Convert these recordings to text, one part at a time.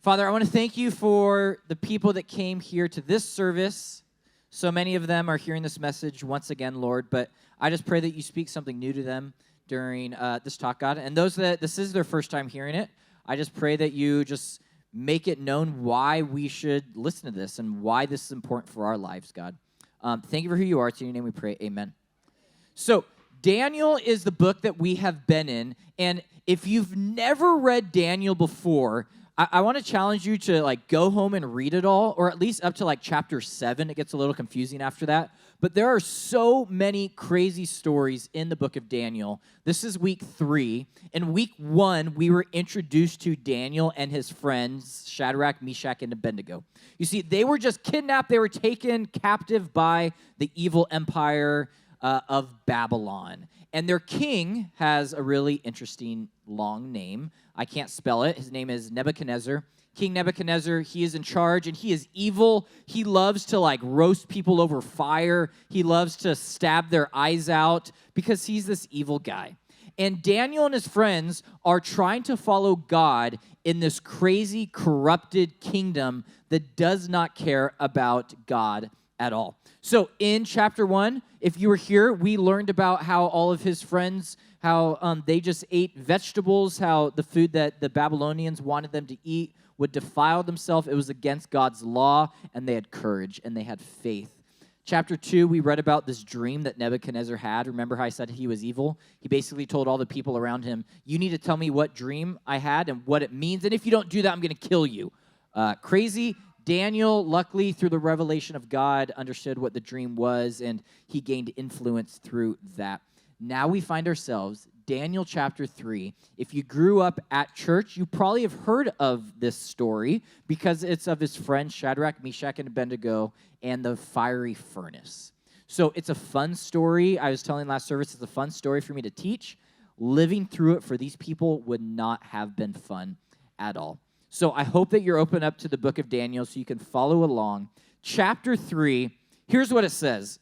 Father, I want to thank you for the people that came here to this service. So many of them are hearing this message once again, Lord, but I just pray that you speak something new to them during this talk, God. And those that this is their first time hearing it, I just pray that you just make it known why we should listen to this and why this is important for our lives, God. Thank you for who you are. It's in your name we pray. Amen. So Daniel is the book that we have been in, and if you've never read Daniel before, I want to challenge you to go home and read it all, or at least up to chapter 7. It gets a little confusing after that. But there are so many crazy stories in the book of Daniel. This is week 3. In week 1, we were introduced to Daniel and his friends, Shadrach, Meshach, and Abednego. You see, they were just kidnapped. They were taken captive by the evil empire of Babylon. And their king has a really interesting long name. I can't spell it. His name is Nebuchadnezzar. King Nebuchadnezzar, he is in charge, and he is evil. He loves to, roast people over fire. He loves to stab their eyes out because he's this evil guy. And Daniel and his friends are trying to follow God in this crazy, corrupted kingdom that does not care about God at all. So in chapter 1, if you were here, we learned about how all of his friends, how they just ate vegetables, how the food that the Babylonians wanted them to eat would defile themselves. It was against God's law, and they had courage, and they had faith. Chapter 2, we read about this dream that Nebuchadnezzar had. Remember how I said he was evil? He basically told all the people around him, you need to tell me what dream I had and what it means, and if you don't do that, I'm going to kill you. Crazy. Daniel, luckily, through the revelation of God, understood what the dream was, and he gained influence through that. Now we find ourselves, Daniel chapter 3. If you grew up at church, you probably have heard of this story because it's of his friends Shadrach, Meshach, and Abednego and the fiery furnace. So it's a fun story. I was telling last service, it's a fun story for me to teach. Living through it for these people would not have been fun at all. So I hope that you're open up to the book of Daniel so you can follow along. Chapter 3, here's what it says.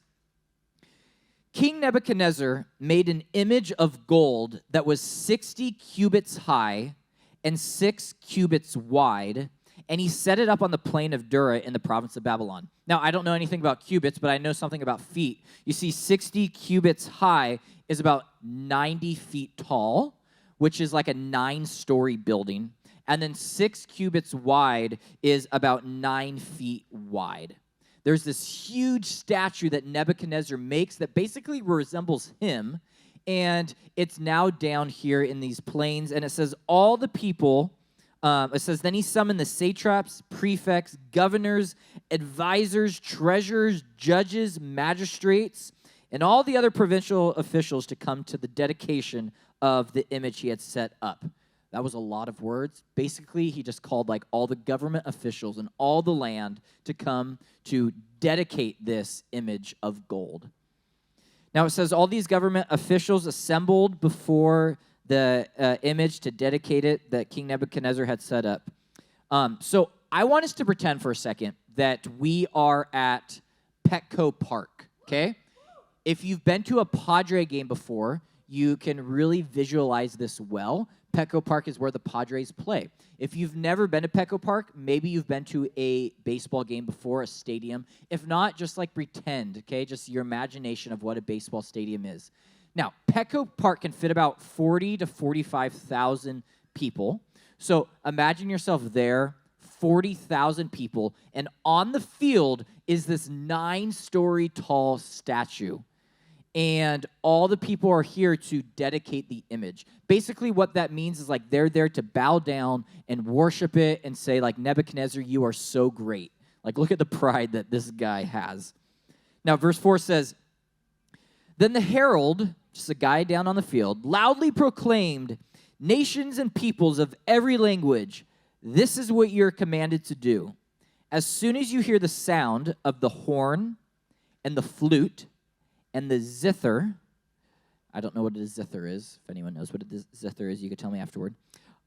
King Nebuchadnezzar made an image of gold that was 60 cubits high and 6 cubits wide, and he set it up on the plain of Dura in the province of Babylon. Now, I don't know anything about cubits, but I know something about feet. You see, 60 cubits high is about 90 feet tall, which is like a 9-story building. And then 6 cubits wide is about 9 feet wide. There's this huge statue that Nebuchadnezzar makes that basically resembles him, and it's now down here in these plains, and it says all the people, it says, then he summoned the satraps, prefects, governors, advisors, treasurers, judges, magistrates, and all the other provincial officials to come to the dedication of the image he had set up. That was a lot of words. Basically, he just called all the government officials and all the land to come to dedicate this image of gold. Now it says all these government officials assembled before the image to dedicate it that King Nebuchadnezzar had set up. So I want us to pretend for a second that we are at Petco Park, okay? If you've been to a Padre game before, you can really visualize this well. Petco Park is where the Padres play. If you've never been to Petco Park, maybe you've been to a baseball game before, a stadium. If not, just pretend, okay? Just your imagination of what a baseball stadium is. Now, Petco Park can fit about 40 to 45,000 people. So imagine yourself there, 40,000 people, and on the field is this 9-story tall statue. And all the people are here to dedicate the image. Basically, what that means is they're there to bow down and worship it and say, Nebuchadnezzar, you are so great. Look at the pride that this guy has. Now, verse 4 says, then the herald, just a guy down on the field, loudly proclaimed, nations and peoples of every language, this is what you're commanded to do. As soon as you hear the sound of the horn and the flute, and the zither, I don't know what a zither is. If anyone knows what a zither is, you can tell me afterward.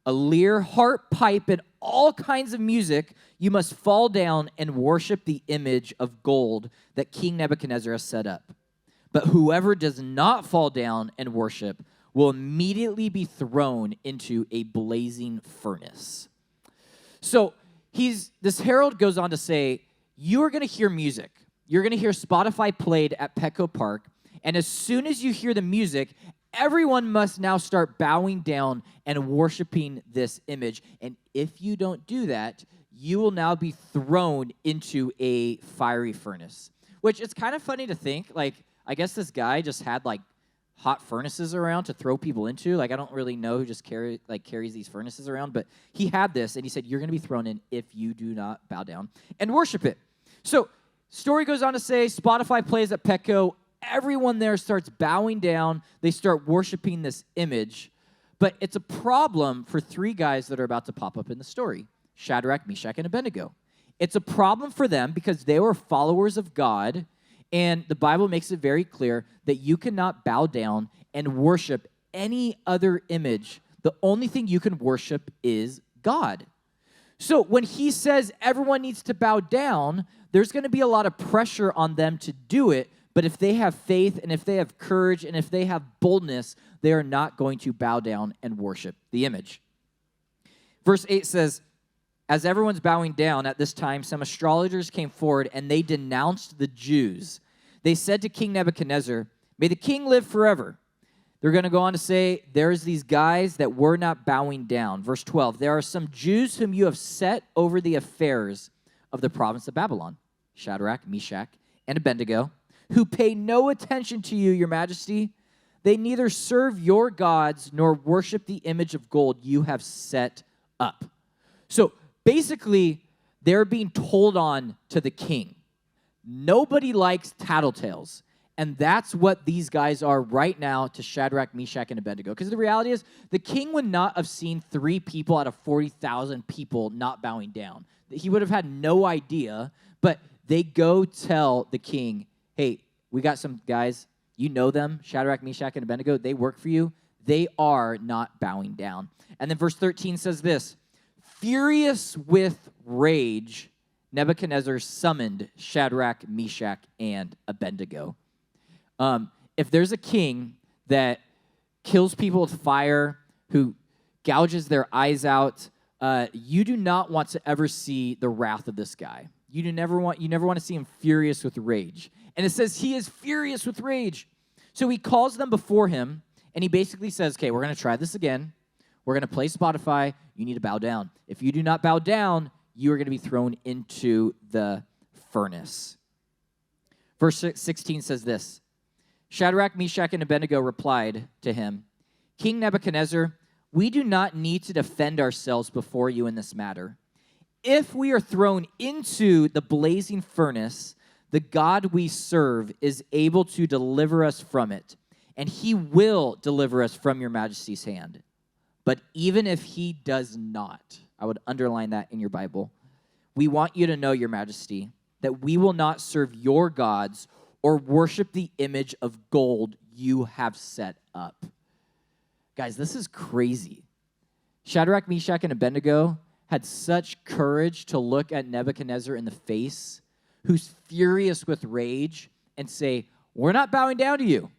A lyre, harp, pipe, and all kinds of music, you must fall down and worship the image of gold that King Nebuchadnezzar has set up. But whoever does not fall down and worship will immediately be thrown into a blazing furnace. So this herald goes on to say, you are going to hear music. You're going to hear Spotify played at Petco Park. And as soon as you hear the music, everyone must now start bowing down and worshiping this image. And if you don't do that, you will now be thrown into a fiery furnace. Which it's kind of funny to think, like, I guess this guy just had, like, hot furnaces around to throw people into. Like, I don't really know who just carries these furnaces around, but he had this, and he said, you're going to be thrown in if you do not bow down and worship it. So, story goes on to say, Spotify plays at Petco. Everyone there starts bowing down. They start worshiping this image. But it's a problem for three guys that are about to pop up in the story, Shadrach, Meshach, and Abednego. It's a problem for them because they were followers of God, and the Bible makes it very clear that you cannot bow down and worship any other image. The only thing you can worship is God. So when he says everyone needs to bow down, there's going to be a lot of pressure on them to do it. But if they have faith and if they have courage and if they have boldness, they are not going to bow down and worship the image. Verse 8 says, as everyone's bowing down at this time, some astrologers came forward and they denounced the Jews. They said to King Nebuchadnezzar, may the king live forever. They're going to go on to say, there's these guys that were not bowing down. Verse 12, there are some Jews whom you have set over the affairs of the province of Babylon, Shadrach, Meshach, and Abednego, who pay no attention to you, your majesty. They neither serve your gods nor worship the image of gold you have set up. So basically, they're being told on to the king. Nobody likes tattletales. And that's what these guys are right now to Shadrach, Meshach, and Abednego. Because the reality is, the king would not have seen 3 people out of 40,000 people not bowing down. He would have had no idea, but they go tell the king, hey, we got some guys, you know them, Shadrach, Meshach, and Abednego, they work for you. They are not bowing down. And then verse 13 says this, furious with rage, Nebuchadnezzar summoned Shadrach, Meshach, and Abednego. If there's a king that kills people with fire, who gouges their eyes out, you do not want to ever see the wrath of this guy. You never want to see him furious with rage. And it says he is furious with rage. So he calls them before him, and he basically says, okay, we're going to try this again. We're going to play Spotify. You need to bow down. If you do not bow down, you are going to be thrown into the furnace. Verse 16 says this, Shadrach, Meshach, and Abednego replied to him, King Nebuchadnezzar, we do not need to defend ourselves before you in this matter. If we are thrown into the blazing furnace, the God we serve is able to deliver us from it, and he will deliver us from your majesty's hand. But even if he does not, I would underline that in your Bible, we want you to know, your majesty, that we will not serve your gods or worship the image of gold you have set up. Guys, this is crazy. Shadrach, Meshach, and Abednego had such courage to look at Nebuchadnezzar in the face, who's furious with rage, and say, we're not bowing down to you.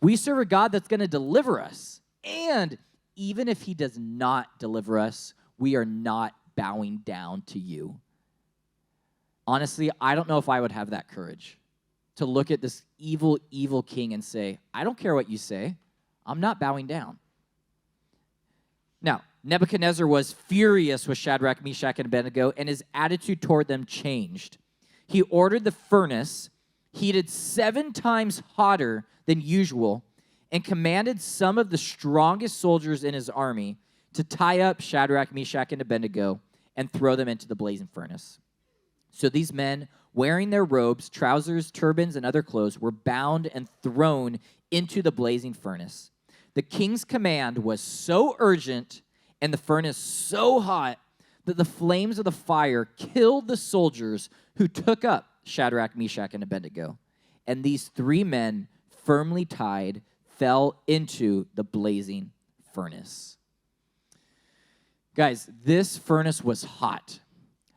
We serve a God that's going to deliver us. And even if he does not deliver us, we are not bowing down to you. Honestly, I don't know if I would have that courage to look at this evil, evil king and say, I don't care what you say. I'm not bowing down. Now, Nebuchadnezzar was furious with Shadrach, Meshach, and Abednego, and his attitude toward them changed. He ordered the furnace heated 7 times hotter than usual and commanded some of the strongest soldiers in his army to tie up Shadrach, Meshach, and Abednego and throw them into the blazing furnace. So these men, wearing their robes, trousers, turbans, and other clothes, were bound and thrown into the blazing furnace. The king's command was so urgent and the furnace so hot that the flames of the fire killed the soldiers who took up Shadrach, Meshach, and Abednego. And these 3 men, firmly tied, fell into the blazing furnace. Guys, this furnace was hot.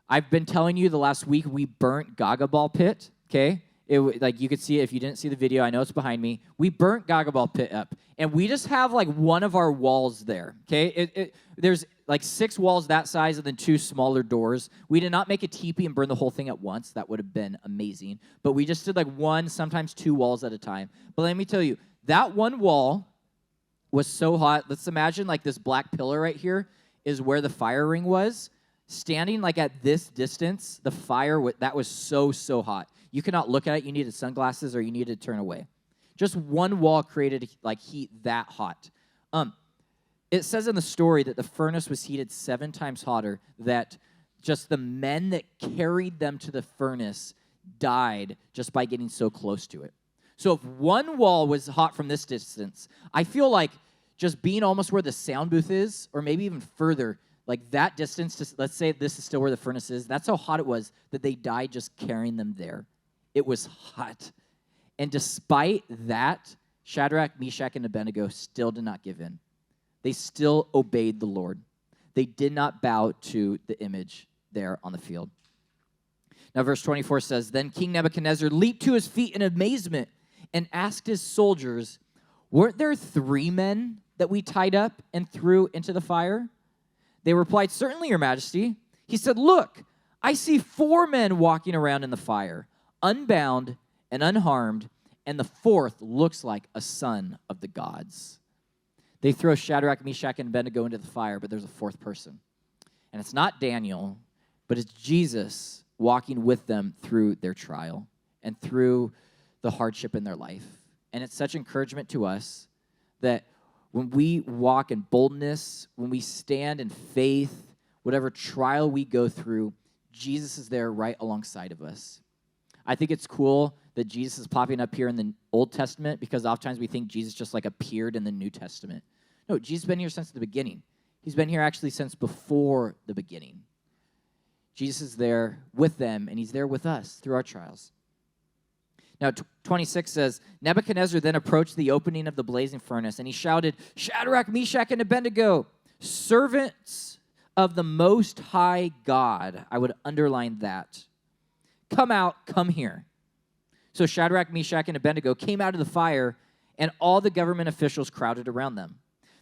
I've been telling you the last week we burnt Gaga Ball Pit, okay? Like you could see it if you didn't see the video. I know it's behind me. We burnt Gagabal Pit up, and we just have like one of our walls there. Okay, there's like 6 walls that size and then 2 smaller doors. We did not make a teepee and burn the whole thing at once. That would have been amazing. But we just did like 1, sometimes 2 walls at a time. But let me tell you, that one wall was so hot. Let's imagine like this black pillar right here is where the fire ring was. Standing like at this distance, the fire, that was so hot. You could not look at it. You needed sunglasses or you needed to turn away. Just one wall created like heat that hot. It says in the story that the furnace was heated 7 times hotter, that just the men that carried them to the furnace died just by getting so close to it. So if one wall was hot from this distance, I feel like just being almost where the sound booth is, or maybe even further, like that distance, let's say this is still where the furnace is, that's how hot it was that they died just carrying them there. It was hot. And despite that, Shadrach, Meshach, and Abednego still did not give in. They still obeyed the Lord. They did not bow to the image there on the field. Now, verse 24 says, Then King Nebuchadnezzar leaped to his feet in amazement and asked his soldiers, Weren't there 3 men that we tied up and threw into the fire? They replied, Certainly, your majesty. He said, Look, I see 4 men walking around in the fire, unbound and unharmed, and the 4th looks like a son of the gods. They throw Shadrach, Meshach, and Abednego into the fire, but there's a 4th person. And it's not Daniel, but it's Jesus walking with them through their trial and through the hardship in their life. And it's such encouragement to us that when we walk in boldness, when we stand in faith, whatever trial we go through, Jesus is there right alongside of us. I think it's cool that Jesus is popping up here in the Old Testament because oftentimes we think Jesus just like appeared in the New Testament. No, Jesus has been here since the beginning. He's been here actually since before the beginning. Jesus is there with them, and he's there with us through our trials. Now, 26 says, Nebuchadnezzar then approached the opening of the blazing furnace, and he shouted, Shadrach, Meshach, and Abednego, servants of the Most High God. I would underline that. Come out, come here. So Shadrach, Meshach, and Abednego came out of the fire, and all the government officials crowded around them.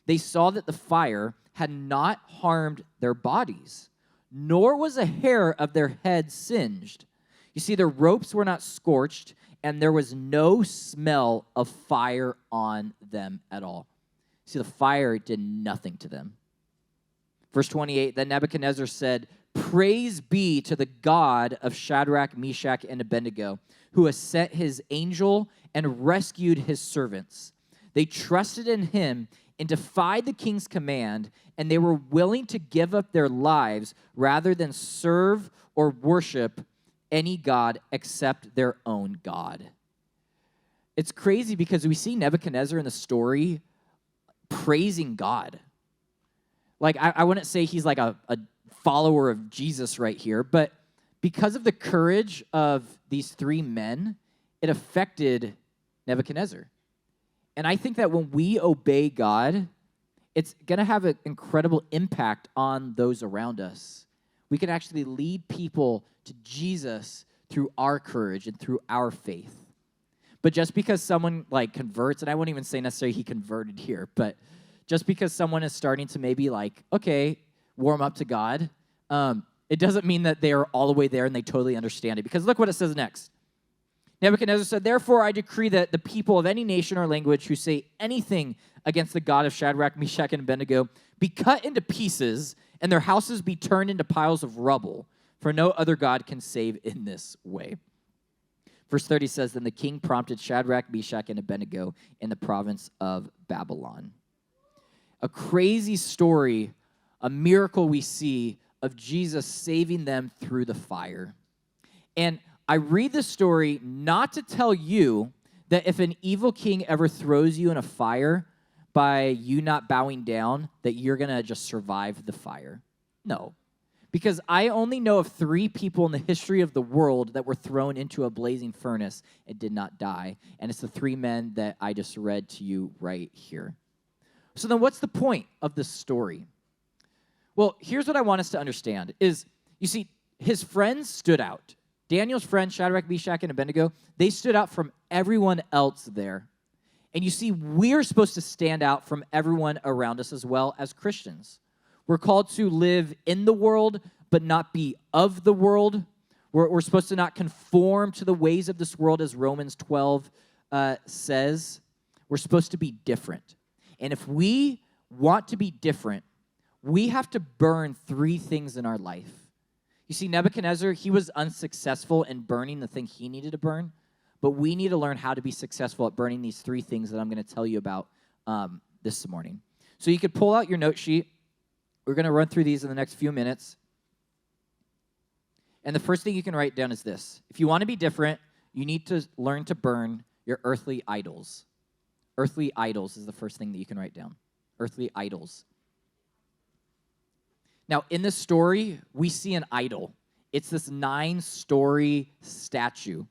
They saw that the fire had not harmed their bodies, nor was a hair of their head singed. You see, their ropes were not scorched, and there was no smell of fire on them at all. See, the fire did nothing to them. Verse 28, then Nebuchadnezzar said, Praise be to the God of Shadrach, Meshach, and Abednego, who has sent his angel and rescued his servants. They trusted in him and defied the king's command, and they were willing to give up their lives rather than serve or worship any god except their own God. It's crazy because we see Nebuchadnezzar in the story praising God. Like, I wouldn't say he's like a follower of Jesus right here, but because of the courage of these 3 men, it affected Nebuchadnezzar. And I think that when we obey God, it's going to have an incredible impact on those around us. We can actually lead people to Jesus through our courage and through our faith. But just because someone like converts, and I won't even say necessarily he converted here, but just because someone is starting to maybe like, okay, warm up to God, it doesn't mean that they are all the way there and they totally understand it. Because look what it says next. Nebuchadnezzar said, Therefore I decree that the people of any nation or language who say anything against the God of Shadrach, Meshach, and Abednego be cut into pieces and their houses be turned into piles of rubble, for no other God can save in this way. Verse 30 says, Then the king prompted Shadrach, Meshach, and Abednego in the province of Babylon. A crazy story, a miracle we see of Jesus saving them through the fire. And I read this story not to tell you that if an evil king ever throws you in a fire by you not bowing down, that you're going to just survive the fire. No. Because I only know of 3 people in the history of the world that were thrown into a blazing furnace and did not die. And it's the 3 men that I just read to you right here. So then what's the point of this story? Well, here's what I want us to understand is, you see, his friends stood out. Daniel's friends, Shadrach, Meshach, and Abednego, they stood out from everyone else there. And you see, we're supposed to stand out from everyone around us as well as Christians. We're called to live in the world, but not be of the world. We're supposed to not conform to the ways of this world, as Romans 12 says. We're supposed to be different. And if we want to be different, we have to burn 3 things in our life. You see, Nebuchadnezzar, he was unsuccessful in burning the thing he needed to burn, but we need to learn how to be successful at burning these 3 things that I'm going to tell you about this morning. So you could pull out your note sheet. We're going to run through these in the next few minutes. And the first thing you can write down is this. If you want to be different, you need to learn to burn your earthly idols. Earthly idols is the first thing that you can write down. Earthly idols. Now, in this story, we see an idol. It's this 9-story statue.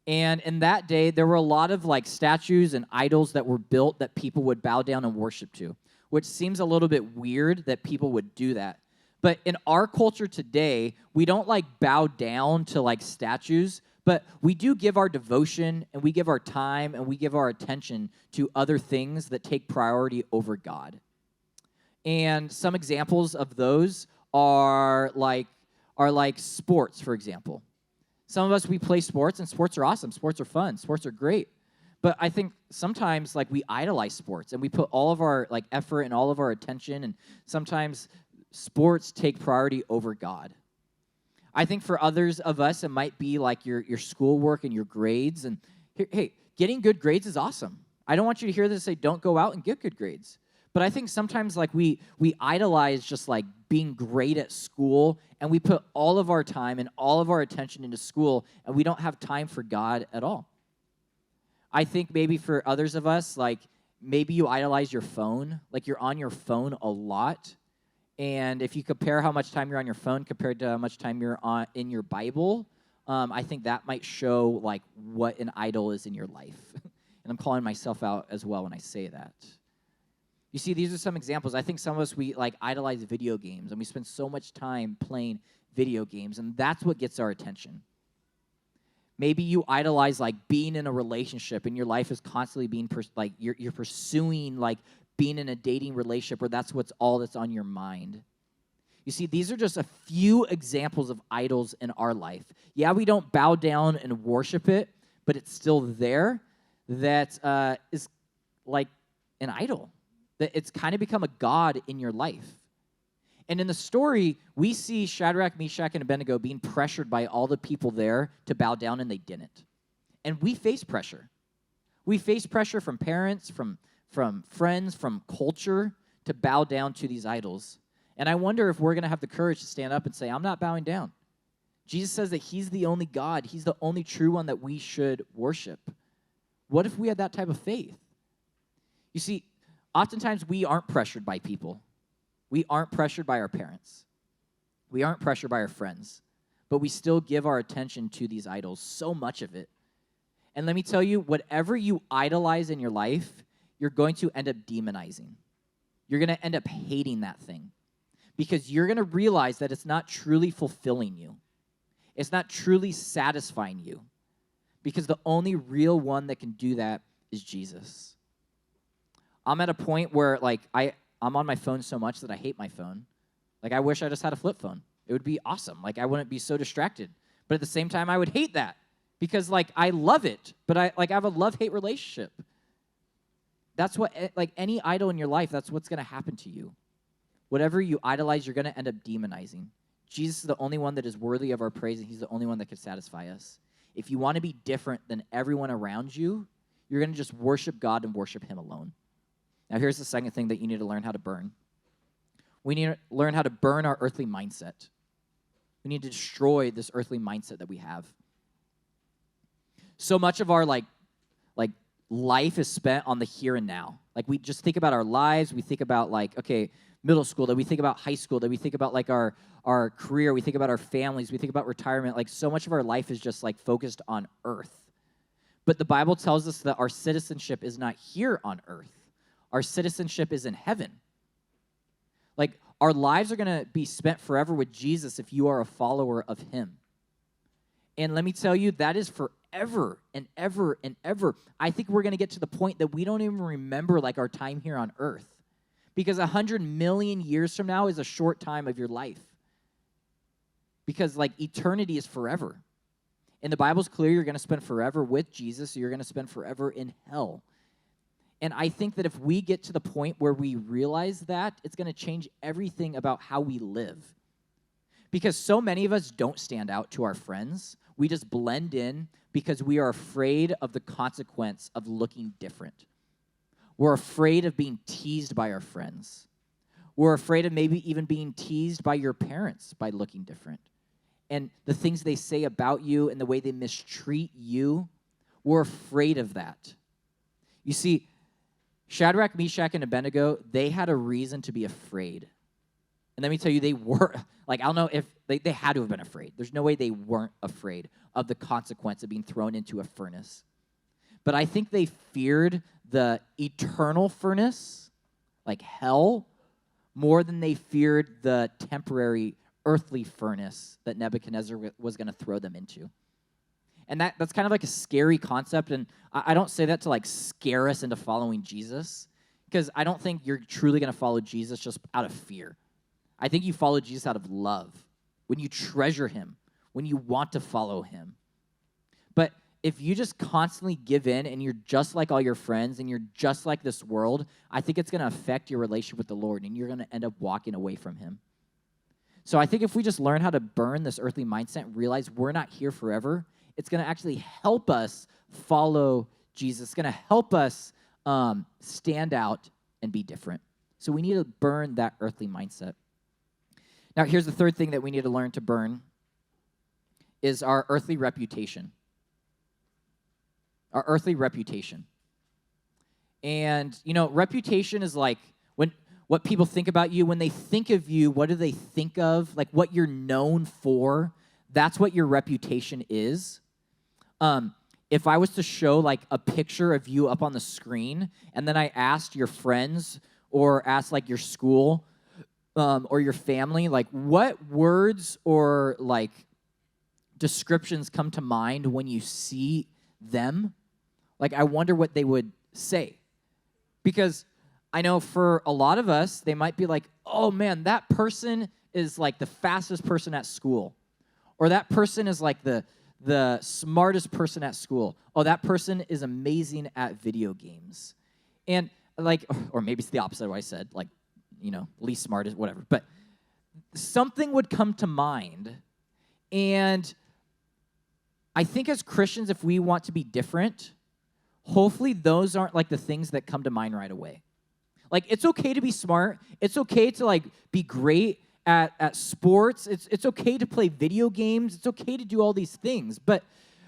And in that day, there were a lot of statues and idols that were built that people would bow down and worship to, which seems a little bit weird that people would do that. But in our culture today, we don't bow down to statues, but we do give our devotion and we give our time and we give our attention to other things that take priority over God. And some examples of those are like sports, for example. Some of us, we play sports, and sports are awesome. Sports are fun. Sports are great. But I think sometimes, we idolize sports, and we put all of our, effort and all of our attention, and sometimes sports take priority over God. I think for others of us, it might be your schoolwork and your grades. And hey, getting good grades is awesome. I don't want you to hear this say, don't go out and get good grades. But I think sometimes we idolize just being great at school, and we put all of our time and all of our attention into school, and we don't have time for God at all. I think maybe for others of us, maybe you idolize your phone, you're on your phone a lot, and if you compare how much time you're on your phone compared to how much time you're in your Bible, I think that might show what an idol is in your life. And I'm calling myself out as well when I say that. You see, these are some examples. I think some of us, we idolize video games, and we spend so much time playing video games, and that's what gets our attention. Maybe you idolize being in a relationship, and your life is constantly being you're pursuing being in a dating relationship, or that's all that's on your mind. You see, these are just a few examples of idols in our life. Yeah, we don't bow down and worship it, but it's still there. That is an idol. That it's kind of become a god in your life. And in the story, we see Shadrach, Meshach, and Abednego being pressured by all the people there to bow down, and they didn't. And we face pressure. We face pressure from parents, from friends, from culture to bow down to these idols. And I wonder if we're going to have the courage to stand up and say, I'm not bowing down. Jesus says that he's the only God. He's the only true one that we should worship. What if we had that type of faith? You see, oftentimes, we aren't pressured by people. We aren't pressured by our parents. We aren't pressured by our friends. But we still give our attention to these idols, so much of it. And let me tell you, whatever you idolize in your life, you're going to end up demonizing. You're going to end up hating that thing. Because you're going to realize that it's not truly fulfilling you. It's not truly satisfying you. Because the only real one that can do that is Jesus. I'm at a point where, I'm on my phone so much that I hate my phone. I wish I just had a flip phone. It would be awesome. I wouldn't be so distracted. But at the same time, I would hate that because, I love it. But I have a love-hate relationship. That's what, any idol in your life, that's what's going to happen to you. Whatever you idolize, you're going to end up demonizing. Jesus is the only one that is worthy of our praise, and he's the only one that can satisfy us. If you want to be different than everyone around you, you're going to just worship God and worship him alone. Now, here's the second thing that you need to learn how to burn. We need to learn how to burn our earthly mindset. We need to destroy this earthly mindset that we have. So much of our life is spent on the here and now. We just think about our lives. We think about middle school. Then we think about high school. Then we think about our career. We think about our families. We think about retirement. So much of our life is just focused on earth. But the Bible tells us that our citizenship is not here on earth. Our citizenship is in heaven. Our lives are going to be spent forever with Jesus if you are a follower of him. And let me tell you, that is forever and ever and ever. I think we're going to get to the point that we don't even remember like our time here on earth. Because 100 million years from now is a short time of your life. Because like eternity is forever. And the Bible's clear you're going to spend forever with Jesus, so you're going to spend forever in hell. And I think that if we get to the point where we realize that, it's going to change everything about how we live. Because so many of us don't stand out to our friends. We just blend in because we are afraid of the consequence of looking different. We're afraid of being teased by our friends. We're afraid of maybe even being teased by your parents by looking different. And the things they say about you and the way they mistreat you, we're afraid of that. You see, Shadrach, Meshach, and Abednego, they had a reason to be afraid. And let me tell you, they were, like, I don't know if, they had to have been afraid. There's no way they weren't afraid of the consequence of being thrown into a furnace. But I think they feared the eternal furnace, like hell, more than they feared the temporary earthly furnace that Nebuchadnezzar was going to throw them into. And that's kind of like a scary concept, and I don't say that to like scare us into following Jesus, because I don't think you're truly going to follow Jesus just out of fear. I think you follow Jesus out of love, when you treasure him, when you want to follow him. But if you just constantly give in and you're just like all your friends and you're just like this world, I think it's going to affect your relationship with the Lord, and you're going to end up walking away from him. So I think if we just learn how to burn this earthly mindset and realize we're not here forever, it's going to actually help us follow Jesus. It's going to help us stand out and be different. So we need to burn that earthly mindset. Now, here's the third thing that we need to learn to burn is our earthly reputation. Our earthly reputation. And, you know, reputation is like what people think about you. When they think of you, what do they think of? Like what you're known for. That's what your reputation is. If I was to show like a picture of you up on the screen, and then I asked your friends or asked like your school or your family, like what words or like descriptions come to mind when you see them, like I wonder what they would say. Because I know for a lot of us, they might be like, oh man, that person is like the fastest person at school. Or that person is like the smartest person at school. Oh, that person is amazing at video games. And like, or maybe it's the opposite of what I said, like, you know, least smartest, whatever. But something would come to mind. And I think as Christians, if we want to be different, hopefully those aren't like the things that come to mind right away. Like, it's okay to be smart. It's okay to like be great at sports. It's okay to play video games. It's okay to do all these things. But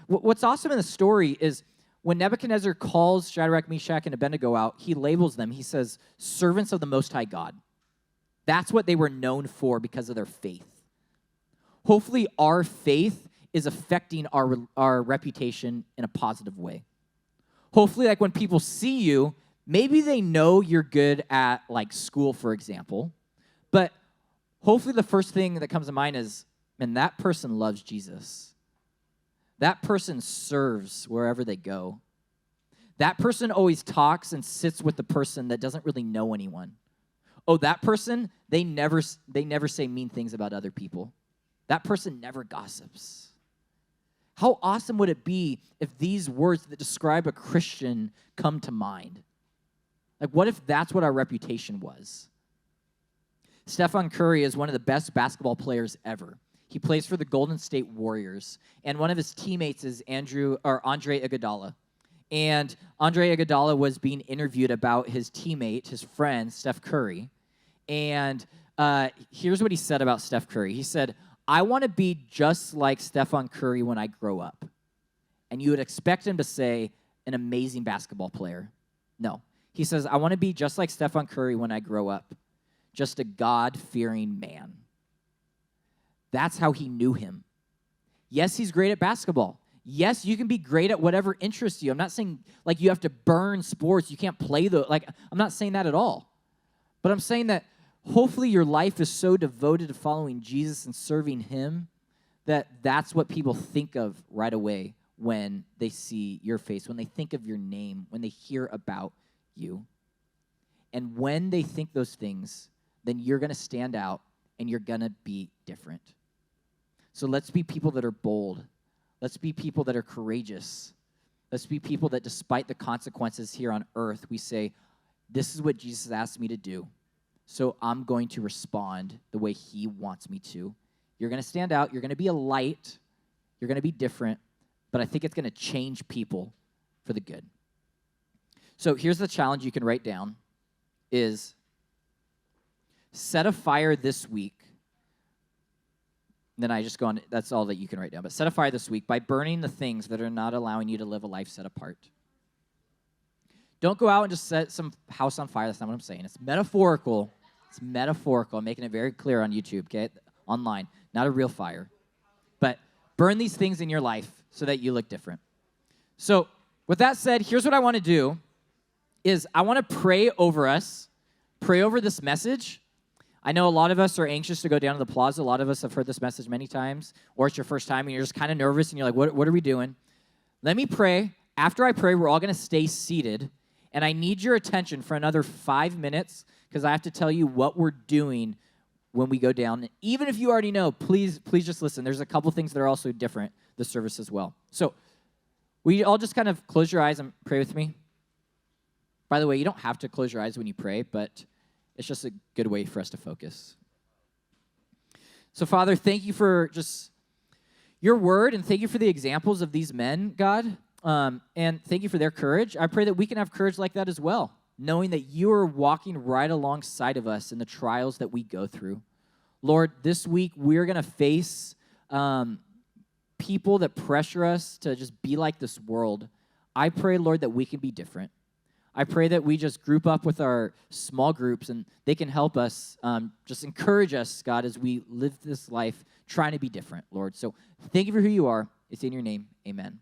what's awesome in the story is when Nebuchadnezzar calls Shadrach, Meshach, and Abednego out, he labels them. He says, servants of the Most High God. That's what they were known for because of their faith. Hopefully our faith is affecting our reputation in a positive way. Hopefully, like when people see you, maybe they know you're good at like school, for example, but hopefully the first thing that comes to mind is, man, that person loves Jesus. That person serves wherever they go. That person always talks and sits with the person that doesn't really know anyone. Oh, that person, they never say mean things about other people. That person never gossips. How awesome would it be if these words that describe a Christian come to mind? Like, what if that's what our reputation was? Stephen Curry is one of the best basketball players ever. He plays for the Golden State Warriors, and one of his teammates is Andre Iguodala. And Andre Iguodala was being interviewed about his teammate, his friend, Steph Curry. And here's what he said about Steph Curry. He said, I want to be just like Stephen Curry when I grow up. And you would expect him to say, an amazing basketball player. No. He says, I want to be just like Stephen Curry when I grow up. Just a God-fearing man. That's how he knew him. Yes, he's great at basketball. Yes, you can be great at whatever interests you. I'm not saying like you have to burn sports. You can't play I'm not saying that at all. But I'm saying that hopefully your life is so devoted to following Jesus and serving him that's what people think of right away when they see your face, when they think of your name, when they hear about you. And when they think those things, then you're going to stand out and you're going to be different. So let's be people that are bold. Let's be people that are courageous. Let's be people that despite the consequences here on earth, we say, this is what Jesus asked me to do. So I'm going to respond the way he wants me to. You're going to stand out. You're going to be a light. You're going to be different. But I think it's going to change people for the good. So here's the challenge you can write down is set a fire this week. Then I just go on, that's all that you can write down. But set a fire this week by burning the things that are not allowing you to live a life set apart. Don't go out and just set some house on fire. That's not what I'm saying. It's metaphorical. It's metaphorical. I'm making it very clear on YouTube, okay? Online. Not a real fire. But burn these things in your life so that you look different. So with that said, here's what I want to do is I want to pray over us, pray over this message. I know a lot of us are anxious to go down to the plaza. A lot of us have heard this message many times, or it's your first time, and you're just kind of nervous, and you're like, what are we doing? Let me pray. After I pray, we're all going to stay seated, and I need your attention for another 5 minutes because I have to tell you what we're doing when we go down. Even if you already know, please just listen. There's a couple things that are also different this service as well. So will you all just kind of close your eyes and pray with me? By the way, you don't have to close your eyes when you pray, but it's just a good way for us to focus. So, Father, thank you for just your word, and thank you for the examples of these men, God, and thank you for their courage. I pray that we can have courage like that as well, knowing that you are walking right alongside of us in the trials that we go through. Lord, this week we're going to face people that pressure us to just be like this world. I pray, Lord, that we can be different. I pray that we just group up with our small groups and they can help us, just encourage us, God, as we live this life trying to be different, Lord. So thank you for who you are. It's in your name. Amen.